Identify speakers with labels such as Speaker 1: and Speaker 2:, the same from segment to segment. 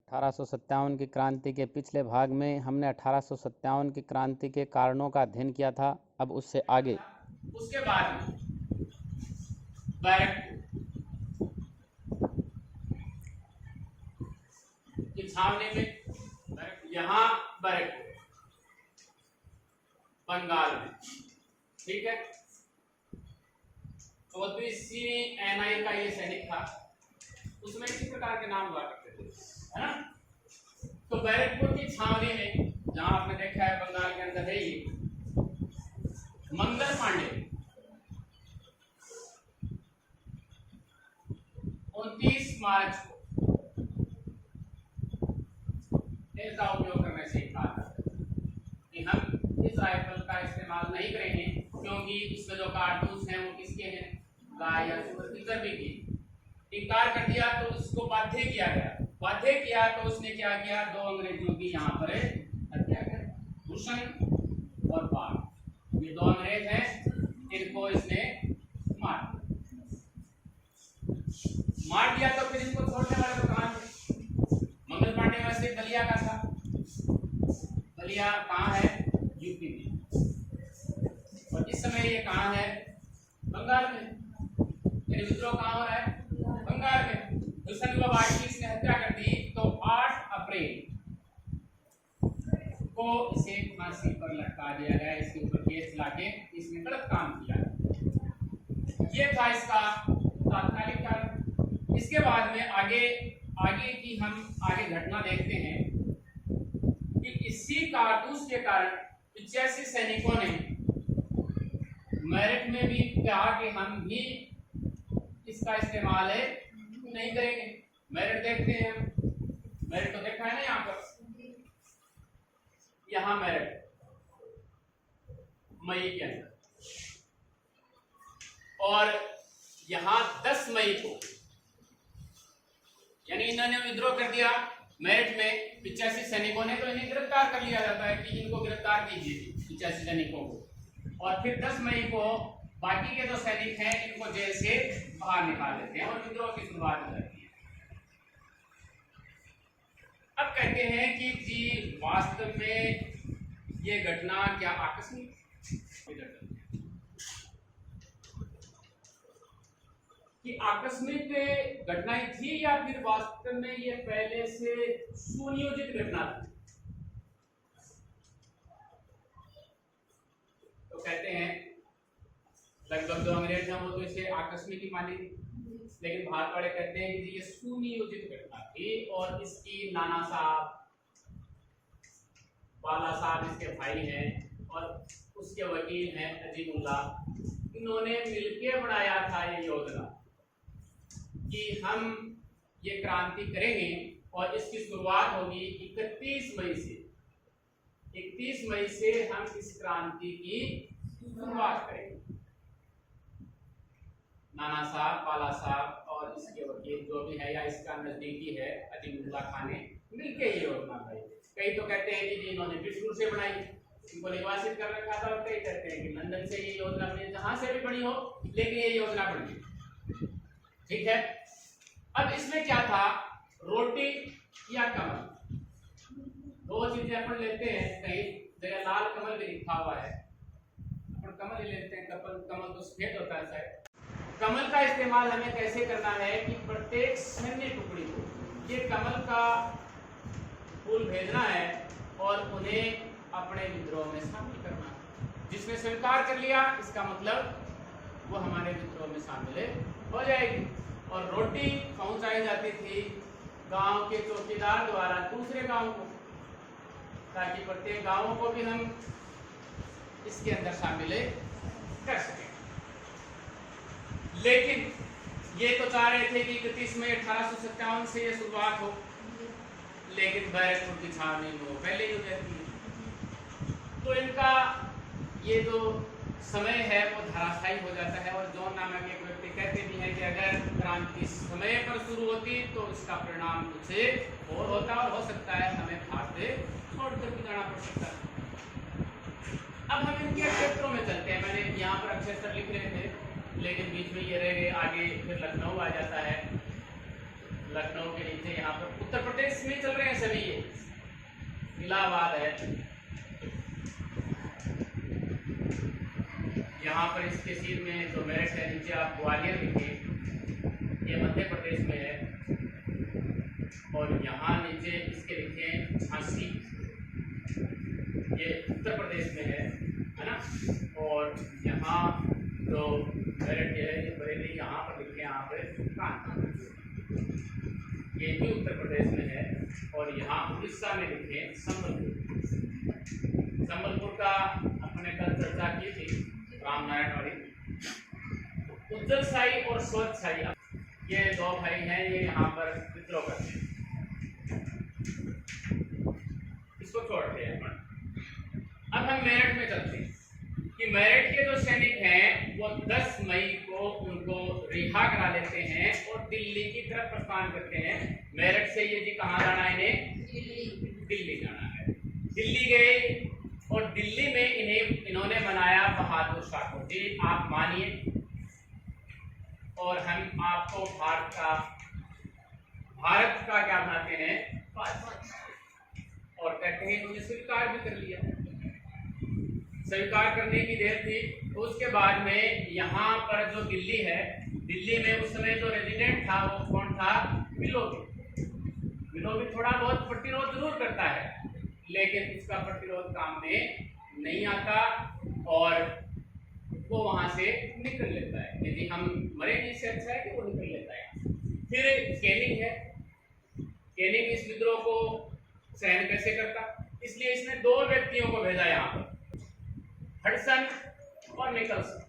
Speaker 1: 1857 की क्रांति के पिछले भाग में हमने 1857 की क्रांति के कारणों का अध्ययन किया था। अब उससे आगे
Speaker 2: उसके बाद में बैरकपुर की छावनी में, यहाँ बैरकपुर बंगाल में, ठीक है। 34वीं NI का ये सैनिक था, उसमें इसी प्रकार के नाम हुआ करते थे, है ना। तो बैरकपुर की छावनी में, जहां आपने देखा है बंगाल के अंदर है ये, मंगल पांडे 29 मार्च को इसका उपयोग करने से कहा था कि हम इस राइफल का इस्तेमाल नहीं करेंगे, क्योंकि इसमें जो कारतूस हैं वो किसके हैं, गाय या सुअर की चर्बी की। इनकार कर दिया तो उसको बाध्य किया गया। बाध्य किया तो उसने क्या किया, 2 अंग्रेजों की यहाँ पर हत्या कर, भूषण और पाल, ये 2 अंग्रेज हैं, इनको इसने मार दिया। तो फिर इनको छोड़ने वाले तो कहाँ थे। मंगल पांडे वैसे बलिया का था, बलिया कहाँ है, यूपी में, और इस समय ये कहाँ है, बंगाल में। विद्रोह कहाँ हो रहा है, बंगाल में। हुसैन बबाई की इसने हत्या कर दी, तो 8 अप्रैल को इसे फांसी पर लटका दिया गया। इसके ऊपर केस लाके इसने गलत काम किया। ये था इसका तात्कालिक कारण। इसके बाद में आगे की हम आगे घटना देखते हैं कि इसी कारतूस के कारण 85 सैनिकों ने मेरठ में भी कहा कि हम भी इसका इस्तेमाल है नहीं करेंगे। मेरठ देखते हैं, मेरठ तो देखा है ना, यहाँ पर, यहाँ मेरठ मई के अंदर, और यहाँ 10 मई को, यानी इन्होंने विद्रोह कर दिया मेरठ में 85 सैनिकों ने, तो इन्हें गिरफ्तार कर लिया जाता है कि इनको गिरफ्तार कीजिए 85 सैनिकों को, और फिर 10 मई को बाकी के जो सैनिक हैं इनको जेल से बाहर निकाल देते हैं और विद्रोह की शुरुआत हो जाती है। अब कहते हैं कि जी वास्तव में ये घटना क्या आकस्मिक कि आकस्मिक घटना ही थी, या फिर वास्तव में ये पहले से सुनियोजित घटना थी। तो कहते हैं लगभग 2 अंग्रेज हैं वो तो इसे आकस्मिक ही मानी, लेकिन भारत वाले कहते हैं कि ये सुनियोजित घटना थी, और इसकी नाना साहब, बाला साहब इसके भाई हैं, और उसके वकील हैं अजीमुल्लाह, इन्होंने मिलकर बनाया था ये योजना कि हम ये क्रांति करेंगे, और इसकी शुरुआत होगी 31 मई से। 31 मई से हम इस क्रांति की शुरुआत करेंगे। नाना साहब, बाला साहब और इसके वकील जो भी है या इसका नजदीकी है अजीमुल्लाह खान ने मिलकर ये योजना बनाई। कई तो कहते हैं कि जी इन्होंने बिस्कुट से बनाई, इनको निर्वासित कर रखा था, और कई कहते हैं कि लंदन से ये योजना बनी, जहां से भी बनी हो, लेकिन ये योजना बनी, ठीक है। अब इसमें क्या था, रोटी या कमल, 2 चीजें अपन लेते हैं। कहीं जगह लाल कमल भी लिखा हुआ है, अपन कमल ही लेते हैं, कमल तो सफेद होता है शायद। कमल का इस्तेमाल हमें कैसे करना है कि प्रत्येक सैन्य टुकड़ी को ये कमल का फूल भेजना है और उन्हें अपने विद्रोह में शामिल करना है। जिसने स्वीकार कर लिया, इसका मतलब वो हमारे विद्रोह में शामिल हो जाएगी। और रोटी पहुंचाई जाती थी गांव के चौकीदार द्वारा दूसरे गांव को, ताकि प्रत्येक गांवों को भी हम इसके अंदर शामिल कर सकें। लेकिन ये तो चाह रहे थे कि 31 मई 1857 से ये शुरुआत हो, लेकिन बैरकपुर की छावनी में वो पहले ही हो जाती है। तो इनका ये जो समय है वो धराशायी हो जाता है। और जॉन नामक एक व्यक्ति कहते भी हैं कि अगर क्रांति समय पर शुरू होती तो इसका परिणाम कुछ और होता, और हो सकता है हमें भारत छोड़कर भी जाना पड़ सकता है। अब हम इनके क्षेत्रों में चलते हैं। मैंने यहाँ पर अक्षर लिख रहे थे, लेकिन बीच में ये रह गए, आगे फिर लखनऊ आ जाता है। लखनऊ के नीचे यहाँ पर उत्तर प्रदेश में चल रहे हैं सभी ये। इलाहाबाद है, यहाँ पर इसके सिर में जो मेरठ है, नीचे आप ग्वालियर लिखे, ये मध्य प्रदेश में है। और यहाँ नीचे इसके लिखे झांसी, ये उत्तर प्रदेश में है ना। और यहाँ जो मेरठ है, ये बरेली, यहाँ पर लिखे यहाँ पे कानपुर, ये भी उत्तर प्रदेश में है। और यहाँ उड़ीसा में लिखे संबलपुर। संबलपुर का अपने कल चर्चा की थी, रामनारायण वाली। उज्जल शाही और स्वच्छ शाही, ये दो भाई हैं, ये यहाँ पर विद्रोह करते हैं। इसको छोड़ते हैं अपन। अब हम मेरठ में चलते हैं कि मेरठ के जो सैनिक हैं वो 10 मई को उनको रिहा करा लेते हैं और दिल्ली की तरफ प्रस्थान करते हैं। मेरठ से ये जी कहाँ जाना है इन्हें? दिल्ली जाना है। दिल्ली गए और दिल्ली में इन्होंने बनाया बहादुर शाह को। जी आप मानिए और हम आपको भारत का क्या बनाते हैं? और कहते हैं उन्हें स्वीकार भी कर लिया। स्वीकार करने की देर थी तो उसके बाद में यहाँ पर जो दिल्ली है, दिल्ली में उस समय जो रेजिडेंट था वो कौन था? विलोबी। विलोबी थोड़ा बहुत प्रतिरोध जरूर करता है, लेकिन उसका प्रतिरोध काम में नहीं आता और वो वहां से निकल लेता है। यदि हम मरेंगे इससे अच्छा है कि वो निकल लेता है। फिर कैनिंग है, कैनिंग इस विद्रोह को सहन कैसे करता, इसलिए इसने 2 व्यक्तियों को भेजा यहाँ पर, हडसन और निकल्सन।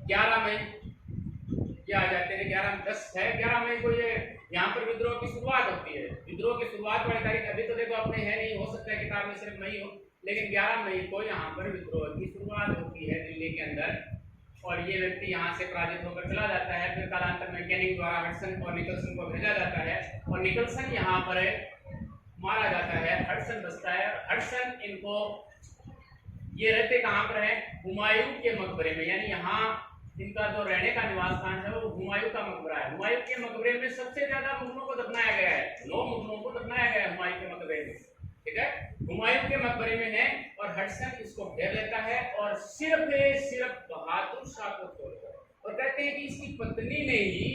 Speaker 2: ग्यारह मई ये आ जाते हैं। 11 मई को ये यहाँ पर विद्रोह की शुरुआत होती है। विद्रोह की शुरुआत वाली तारीख अभी तो देखो अपने है नहीं, हो सकता है किताब में सिर्फ मई हो, लेकिन 11 मई को यहाँ पर विद्रोह की शुरुआत होती है दिल्ली के अंदर। और ये व्यक्ति यहाँ से पराजित होकर चला जाता है। फिर कालांतर में कैनिंग द्वारा हडसन और निकल्सन को भेजा जाता है और निकल्सन यहाँ पर मारा जाता है, हडसन बचता है। हडसन इनको, ये रहते कहाँ पर है? हुमायूं के मकबरे में, यानी यहाँ इनका जो रहने का निवास स्थान है वो हुमायूं का मकबरा है। हुमायूं के मकबरे में सबसे ज्यादा मुगलों को दफनाया गया है, 9 मुगलों को दफनाया गया है हुमायूं के मकबरे में, ठीक है। हुमायूं के मकबरे में है और हडसन इसको घेर लेता है और सिर्फ बहादुर शाह को छोड़कर, और कहते हैं कि इसकी पत्नी ने ही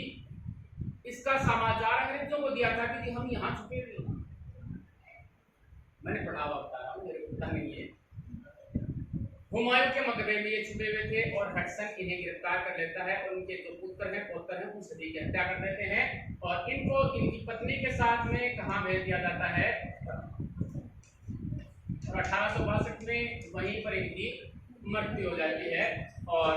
Speaker 2: इसका समाचार अंग्रेजों को दिया था कि हम यहाँ छुपे हुए हैं। मैंने पढ़ा हुआ बता रहा हूँ, मेरे को पता नहीं है। हुमायूं के मकबरे में ये छुपे हुए थे और हडसन इन्हें गिरफ्तार कर लेता है और उनके जो पुत्र हैं पौत्र हैं उन सभी की हत्या कर देते हैं और इनको इनकी पत्नी के साथ में कहाँ भेज दिया जाता है? और 1862 में वहीं पर इनकी मृत्यु हो जाती है। और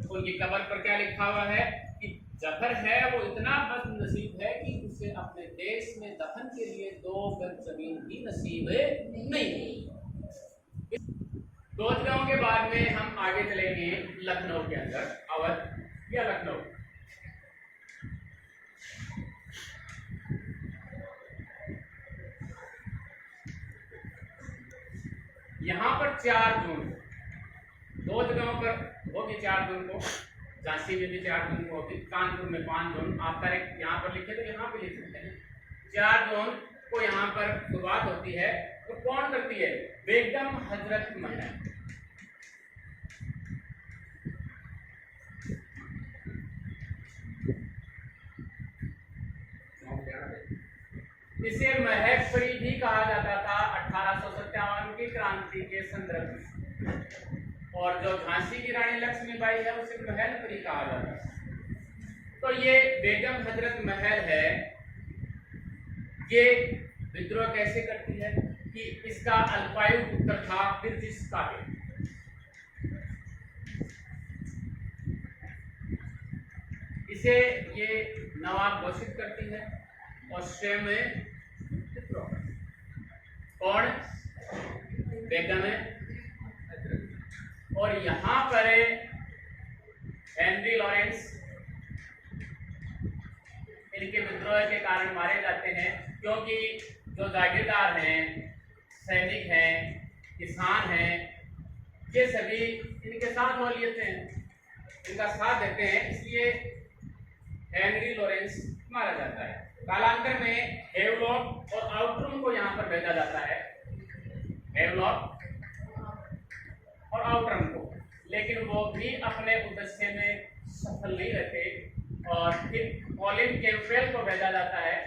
Speaker 2: उनकी कब्र पर क्या लिखा हुआ है कि जफर है वो इतना बदनसीब है कि उसे अपने देश में दफन के लिए 2 गज जमीन भी नसीब नहीं। 2 जगहों के बाद में हम आगे चलेंगे लखनऊ के अंदर, अवध या लखनऊ। यहाँ पर 4 जून 2 जगहों पर होगी। 4 जून को झांसी में भी 4 जून को होगी, कानपुर में 5 जून। आप तारीख यहाँ पर लिखे तो यहाँ पे लिख सकते हैं। 4 जून को यहाँ पर शुरुआत होती है। तो कौन करती है? बेगम हजरत महल। इसे महकपुरी भी कहा जाता था 1857 की क्रांति के संदर्भ में। और जो झांसी की रानी लक्ष्मीबाई है उसे महलपुरी कहा जाता है। तो ये बेगम हजरत महल है, ये विद्रोह कैसे करती है कि इसका अल्पायु पुत्र था बिरजिस काबिल। इसे ये नवाब घोषित करती है और स्वयं में कौन? बेगम है। और यहाँ पर हेनरी लॉरेंस इनके विद्रोह के कारण मारे जाते हैं, क्योंकि जो जागीरदार हैं सैनिक हैं, किसान हैं, ये सभी इनके साथ हो लेते हैं, इनका साथ देते हैं, इसलिए हेनरी लॉरेंस मारा जाता है। कालांतर में हेवलॉक और आउटरम को यहाँ पर भेजा जाता है, हेवलॉक और आउटरम को, लेकिन वो भी अपने उद्देश्य में सफल नहीं रहते और फिर कॉलिन कैंपबेल को भेजा जाता है।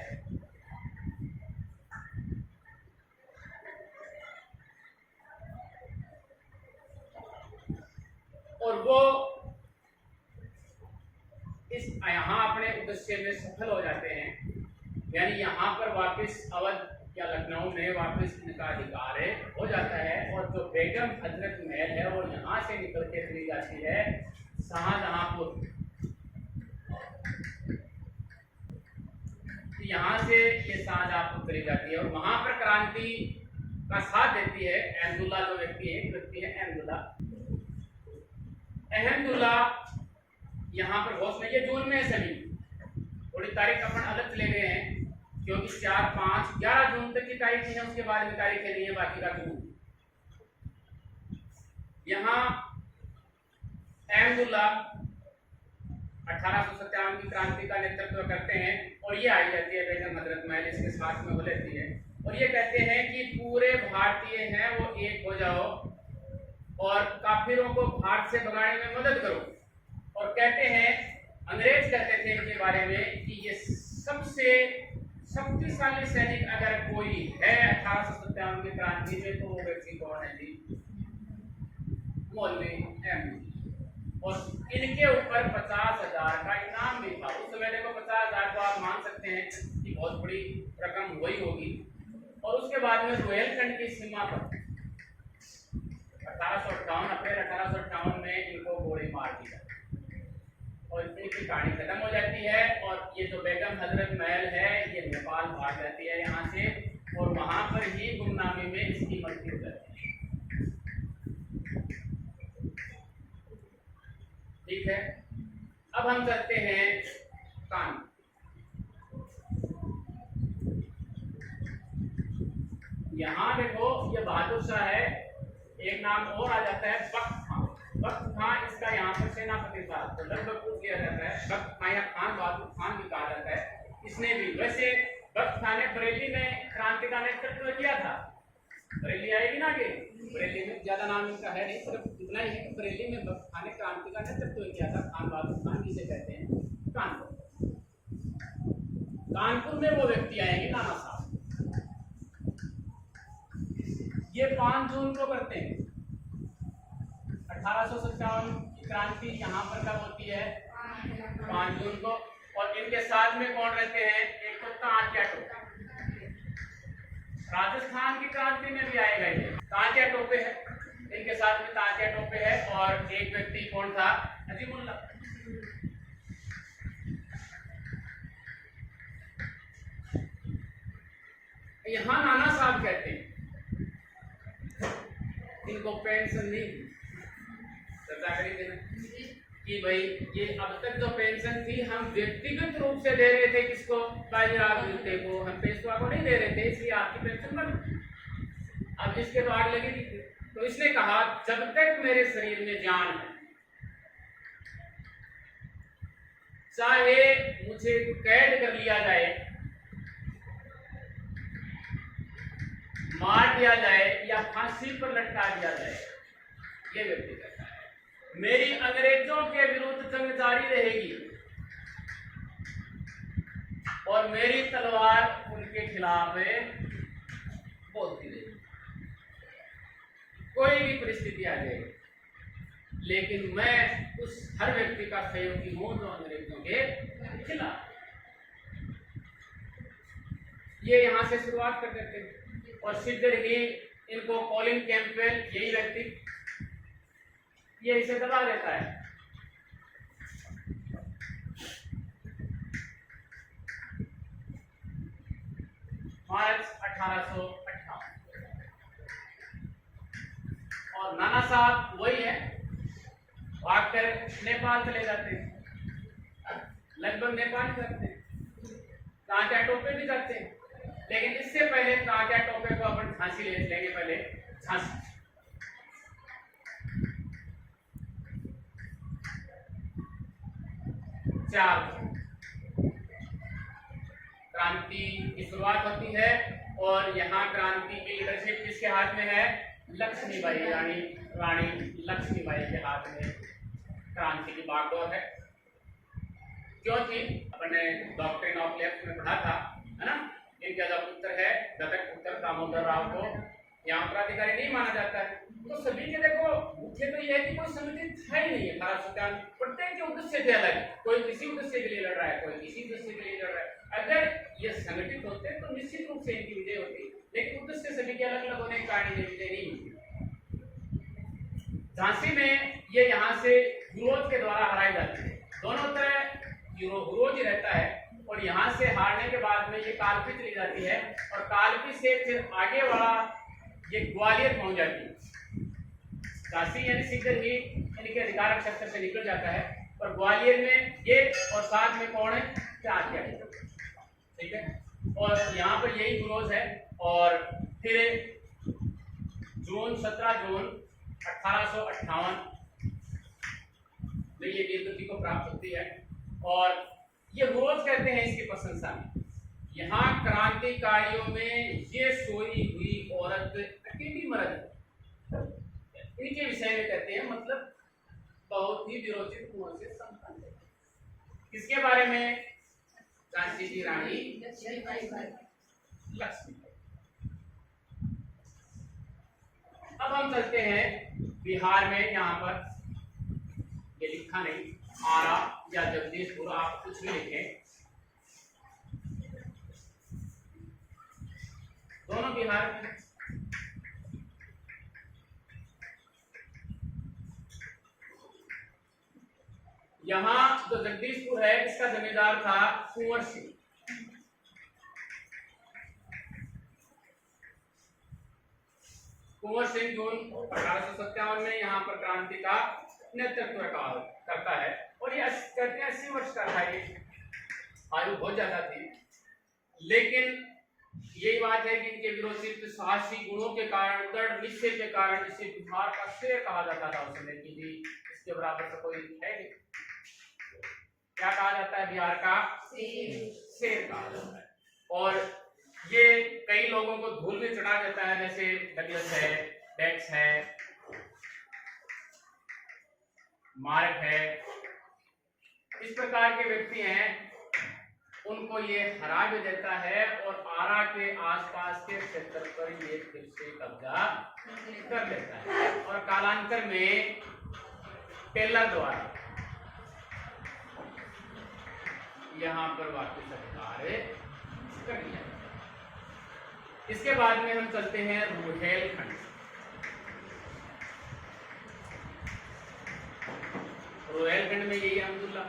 Speaker 2: और वो इस यहाँ अपने उद्देश्य में सफल हो जाते हैं, यानी यहाँ पर वापस अवध या लखनऊ में वापस इनका अधिकार हो जाता है। और जो बेगम हजरत महल है वो यहाँ से निकल के चली जाती है शाहजहांपुर, यहाँ से ये शाहजहांपुर चली जाती है और वहां पर क्रांति का साथ देती है अहमदुल्ला, जो व्यक्ति है अहमदुल्ला। अहमदुल्ला यहाँ पर होश नहीं है, जून में सभी थोड़ी तारीख अपन अलग चले गए हैं, क्योंकि 4, 5, 11 जून तक की तारीख है, उसके बाद में तारीखें नहीं है, बाकी का जून। यहाँ अहमदुल्ला 1857 की क्रांति का नेतृत्व करते हैं और ये आई जाती है बेगम हजरत महल, इसके साथ में वो लेती है और ये कहते हैं कि पूरे भारतीय हैं वो एक हो जाओ और काफिरों को भारत से भगाने में मदद करो। और कहते हैं, अंग्रेज कहते थे इनके बारे में कि ये सबसे शक्तिशाली सैनिक अगर कोई है 1857 की क्रांति में तो वो व्यक्ति कौन है जी? मौलवी अहमद। और इनके ऊपर 50,000 का इनाम भी था। उस समय देखो 50,000 को आप मान सकते हैं कि बहुत बड़ी रकम हुई होगी। और उसके बाद में रुहेलखंड की सीमा पर 1858 अप्रैल 1858 में इनको गोली मार दी जाती और इनकी कहानी खत्म हो जाती है। और ये जो बेगम हजरत महल है ये नेपाल भाग जाती है यहाँ से और वहां पर ही गुमनामी में इसकी मृत्यु हो जाती है। ठीक है, अब हम चलते हैं कानपुर। यहाँ देखो ये बहादुर शाह है, एक नाम और आ जाता है बख्त खां। बख्त खां इसका यहाँ पर सेनापति था, तो लगभग पूछ लिया जाता है बख्त खां या खान बहादुर खान भी कहा जाता है। इसने भी वैसे बख्त खां ने बरेली में क्रांति का नेतृत्व किया था। बरेली आएगी ना आगे, बरेली में ज्यादा नाम इनका है नहीं, सिर्फ इतना ही है। बरेली में बख्त खां ने क्रांति का नेतृत्व किया था, खान बहादुर खान जिसे कहते हैं। कानपुर में वो व्यक्ति आएंगे नाना साहब, ये 5 जून को करते हैं। 1857 की क्रांति यहाँ पर कब होती है? 5 जून को। और इनके साथ में कौन रहते हैं? एक तो तांत्या टोपे, राजस्थान की क्रांति में भी आएगा ये, तांत्या टोपे है, इनके साथ में तांत्या टोपे है। और एक व्यक्ति कौन था? अजीमुल्ला। यहाँ नाना साहब कहते हैं, इनको पेंशन नहीं चर्चा करेंगे ना कि भाई ये अब तक जो पेंशन थी हम व्यक्तिगत रूप से दे रहे थे, किसको? बाजीराव युद्धे को, हम पेशवा को नहीं दे रहे थे, इसलिए आपकी पेंशन बंद। अब इसके तो आग लगेगी। तो इसने कहा जब तक मेरे शरीर में जान है, चाहे मुझे कैद कर लिया जाए, मार दिया जाए या फांसी पर लटका दिया जाए, ये व्यक्ति कहता है मेरी अंग्रेजों के विरुद्ध जंग जारी रहेगी और मेरी तलवार उनके खिलाफ बोलती रहेगी, कोई भी परिस्थिति आ जाए, लेकिन मैं उस हर व्यक्ति का सहयोगी हूं जो अंग्रेजों के खिलाफ। ये यहां से शुरुआत कर देते हैं और शीघ्र ही इनको कॉलिन कैंपबेल, यही व्यक्ति, ये इसे दबा देता है। मार्च 1858 और नाना साहब वही है, भागकर नेपाल चले जाते हैं, लगभग नेपाल करते हैं, तांत्या टोपे भी जाते हैं। लेकिन इससे पहले तात्या टोपे को अपन झांसी ले लेंगे। पहले झांसी, चार क्रांति की शुरुआत होती है और यहाँ क्रांति की लीडरशिप किसके हाथ में है? लक्ष्मीबाई, रानी लक्ष्मीबाई के हाथ में क्रांति की बागडोर है। क्यों थी? अपने डॉक्ट्रिन ऑफ लेफ्ट में पढ़ा था, है ना? इनका जब उत्तर है दत्तक पुत्र दामोदर राव को यहाँ उत्तराधिकारी नहीं माना जाता है। तो सभी के देखो मुख्य तो यह है कि कोई समिति था ही नहीं है। 1897 प्रत्येक के उद्देश्य थे अलग, कोई किसी उद्देश्य के लिए लड़ रहा है, कोई किसी उद्देश्य के लिए लड़ रहा है। अगर ये संगठित होते तो निश्चित रूप से इनकी विजय होती, लेकिन उद्देश्य सभी के अलग अलग होने के कारण ये विजय नहीं होती। झांसी में ये यहाँ से हुरोज के द्वारा हराई जाती है। दोनों तरह हुरोज रहता है और यहाँ से हारने के बाद में ये कालपी चली जाती है और कालपी से फिर आगे वाला ये ग्वालियर पहुंच जाती है। झांसी यानी शीघ्र ही इनके अधिकार क्षेत्र से निकल जाता है और ग्वालियर में ये और साथ में कौन है? तात्या, ठीक है। और यहाँ पर यही हुरोज है और फिर जून 17 जून 1858 में ये वीरगति को प्राप्त होती है और ये हुरोज कहते हैं इसकी प्रशंसा में। यहाँ क्रांतिकारियों में ये सोई हुई औरत अकेली मर्द इनके विषय में कहते हैं, मतलब बहुत ही विरोचित गुणों से संपन्न है। किसके बारे में? झांसी की रानी लक्ष्मीबाई। अब हम चलते हैं बिहार में। यहाँ पर ये लिखा नहीं, आरा या जगदीशपुर, आप कुछ भी लिखें, दोनों बिहार में। यहाँ जो जगदीशपुर है इसका जमींदार था कुंवर सिंह। कुंवर सिंह जून 1857 में यहाँ पर क्रांति का नेतृत्व करता है और ये कहते हैं 80 वर्ष का था। ये आयु बहुत ज्यादा थी, लेकिन यही बात है कि इनके विरोचित साहसी गुणों के कारण, दृढ़ निश्चय के कारण इसे बिहार का शेर कहा जाता था उस समय की। इसके बराबर तो कोई है नहीं। क्या कहा जाता है? बिहार का शेर कहा जाता है। और ये कई लोगों को धूल में चढ़ा देता है, जैसे डगलस है, डेक्स है, मार्क है, इस प्रकार के व्यक्ति हैं। उनको ये हरा भी देता है और आरा के आसपास के क्षेत्र पर ये फिर से कब्जा कर लेता है और कालांतर में टेलर द्वारा यहाँ पर वापस अधिकार कर लिया। इसके बाद में हम चलते हैं रुहेलखंड। रुहेलखंड में यही अब्दुल्ला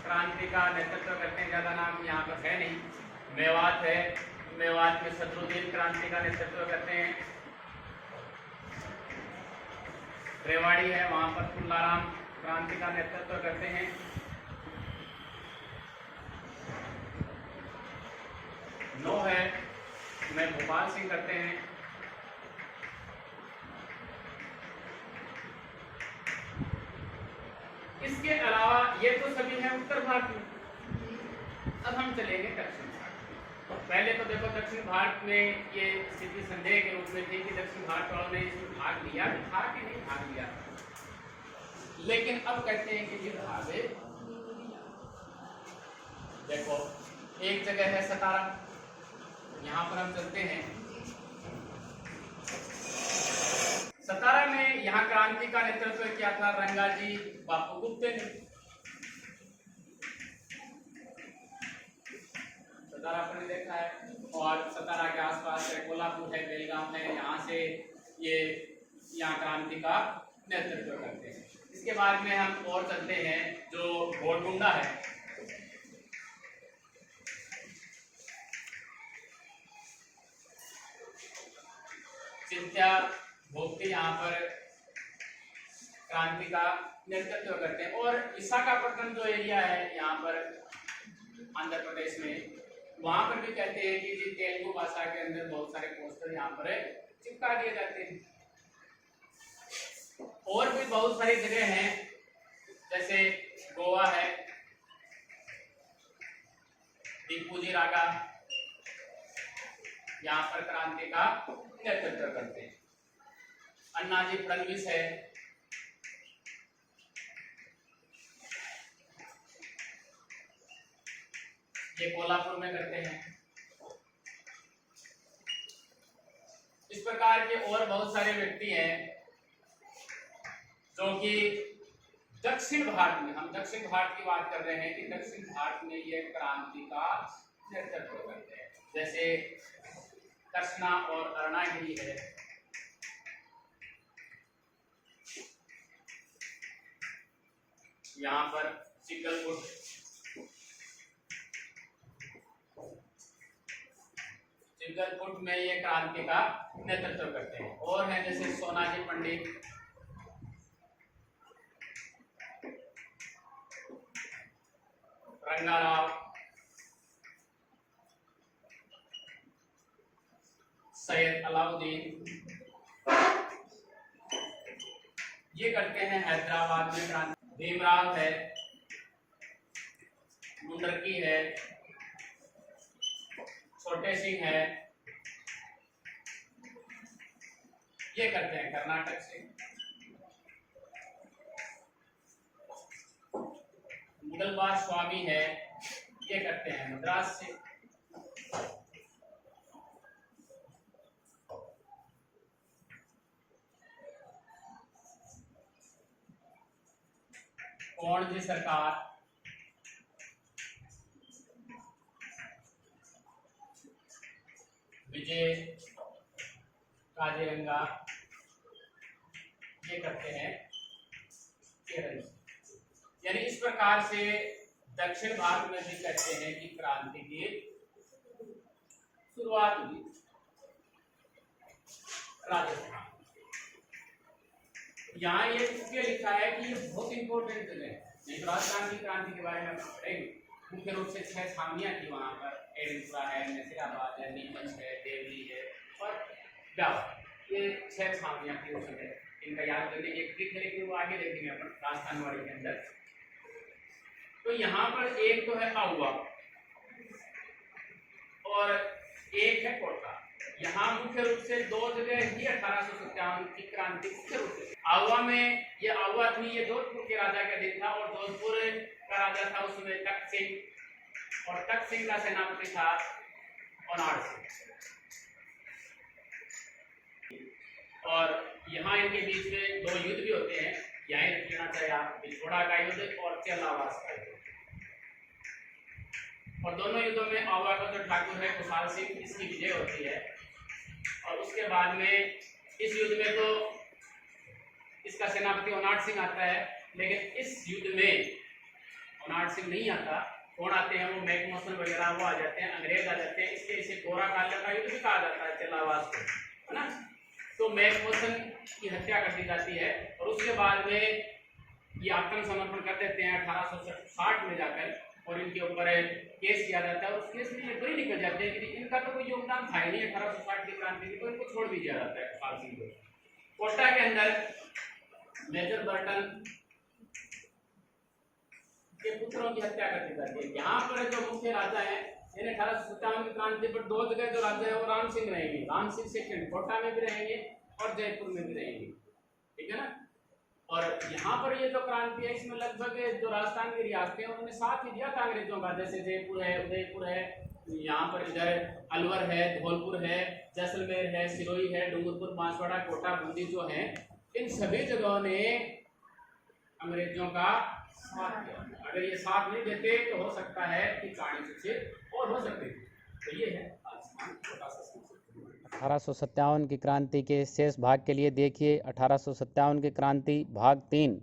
Speaker 2: क्रांति का नेतृत्व करते हैं। ज्यादा नाम यहाँ पर है नहीं। मेवात है, मेवात में सदरुद्दीन क्रांति का नेतृत्व करते हैं। रेवाड़ी है, वहां पर तुल्लाराम क्रांति का नेतृत्व करते हैं। नो है में भोपाल सिंह करते हैं। इसके अलावा ये तो सभी हैं उत्तर भारत में। अब हम चलेंगे दक्षिण भारत। पहले तो देखो दक्षिण भारत में ये स्थिति संदेह के रूप में थी कि दक्षिण भारत वालों ने इसमें भाग लिया था कि नहीं भाग लिया, लेकिन अब कहते हैं कि ये भाग देखो एक जगह है सतारा, यहाँ पर हम चलते हैं। सतारा में यहाँ क्रांति का नेतृत्व किया था रंगाजी बापू गुप्ते ने। सतारा पर देखा है और सतारा के आसपास कोल्हापुर है, बेलगाम है, यहाँ से ये यहाँ क्रांति का नेतृत्व करते हैं। इसके बाद में हम और चलते हैं जो गोलकुंडा है। चिंत्या भोक्ति यहाँ पर क्रांति का नेतृत्व करते हैं और विशाखापट्टनम जो एरिया है यहाँ पर आंध्र प्रदेश में, वहां पर भी कहते हैं कि जी तेलुगु भाषा के अंदर बहुत सारे पोस्टर यहाँ पर चिपका दिए जाते हैं। और भी बहुत सारी जगह हैं, जैसे गोवा है, दीपूजी रागा, यहाँ पर क्रांति का नेतृत्व करते हैं। अन्नाजी फडणवीस है, ये कोल्हापुर में करते हैं। इस प्रकार के और बहुत सारे व्यक्ति हैं जो कि दक्षिण भारत में, हम दक्षिण भारत की बात कर रहे हैं कि दक्षिण भारत में ये क्रांति का नेतृत्व करते हैं, जैसे कृष्णा और अरुणागिरी है। यहाँ पर चिकलपुट में ये क्रांति का नेतृत्व करते हैं। और हैं जैसे सोनाजी पंडित, रंगाराव, सैयद अलाउद्दीन, ये करते हैं हैदराबाद में क्रांति। भीमराव है, मुंडरकी है, छोटे सिंह है, ये करते हैं कर्नाटक से। मुगलबार स्वामी है, ये करते हैं मद्रास से। कोणजी सरकार, विजय काजीरंगा, ये करते हैं केरल। यानी इस प्रकार से दक्षिण भारत में भी कहते हैं कि क्रांति की शुरुआत हुई राजस्थान। यहाँ ये इसलिए लिखा है कि ये बहुत इंपॉर्टेंट जगह है, नहीं तो राजस्थान की क्रांति के बारे में आप पढ़ेंगे। मुख्य रूप से 6 छावनियां थी वहां पर, एडिनपुरा है, नसीराबाद है, नीमच है, देवली है और ब्यावर, ये 6 छावनियां थी उस समय। इनका याद करने की एक ट्रिक है, लेकिन वो आगे देखेंगे अपन राजस्थानवाड़ी के अंदर। तो यहाँ पर एक तो है आहुआ और एक है कोटा। यहाँ मुख्य रूप से 2 जगह ही 1857 की क्रांति मुख्य रूप से। आहुआ में ये आहुआ थी, ये जोधपुर के राजा का दिन था और जोधपुर का राजा था उसमें तख्त सिंह, और तख्त सिंह का सेनापति था ओनाड सिंह। और यहाँ इनके बीच में 2 युद्ध भी होते हैं, यहीं रख लेना चाहिए आप, बिछोड़ा का युद्ध और चेलावास का युद्ध। और दोनों युद्धों में आहुआ का जो ठाकुर है खुशाल सिंह, इसकी विजय होती है। और उसके बाद में इस युद्ध में तो इसका सेनापति ओनाड सिंह आता है, लेकिन इस युद्ध में ओनाड सिंह नहीं आता। कौन आते हैं? वो मैकमोसन वगैरह वो आ जाते हैं, अंग्रेज आ जाते हैं। इसलिए इसे गोरा काले का युद्ध भी कहा जाता है, चेलावास को, है ना। तो मैकमोसन की हत्या कर दी जाती है और उसके बाद में ये आत्मसमर्पण कर देते हैं 1860 में जाकर, और इनके ऊपर केस किया जाता है। और उस केस में ये तो ही निकल जाते हैं कि इनका तो कोई योगदान था ही नहीं 1860 की क्रांति में, तो इनको छोड़ भी दिया जाता है खुशाल सिंह को। कोटा के अंदर मेजर बर्टन के पुत्रों की हत्या कर दी जाती है। यहाँ पर जो मुख्य राजा है, 1857 की क्रांति पर 2 जगह जो राजा है वो राम सिंह रहेंगे। राम सिंह सेकंड कोटा में भी रहेंगे और जयपुर में भी रहेंगे, ठीक है ना। और यहाँ पर ये जो क्रांति है, इसमें लगभग जो राजस्थान की रियासतें हैं उन्होंने साथ ही दिया था अंग्रेजों का, जैसे जयपुर है, उदयपुर है, यहाँ पर इधर अलवर है, धौलपुर है, जैसलमेर है, सिरोही है, डूंगरपुर, बांसवाड़ा, कोटा, बूंदी जो है, इन सभी जगहों ने अंग्रेजों का साथ दिया। अगर ये साथ नहीं देते तो हो सकता है कि कहानी कुछ और हो सकती थी। तो ये है राजस्थान छोटा सा।
Speaker 1: 1857 की क्रांति के शेष भाग के लिए देखिए 1857 की क्रांति भाग 3।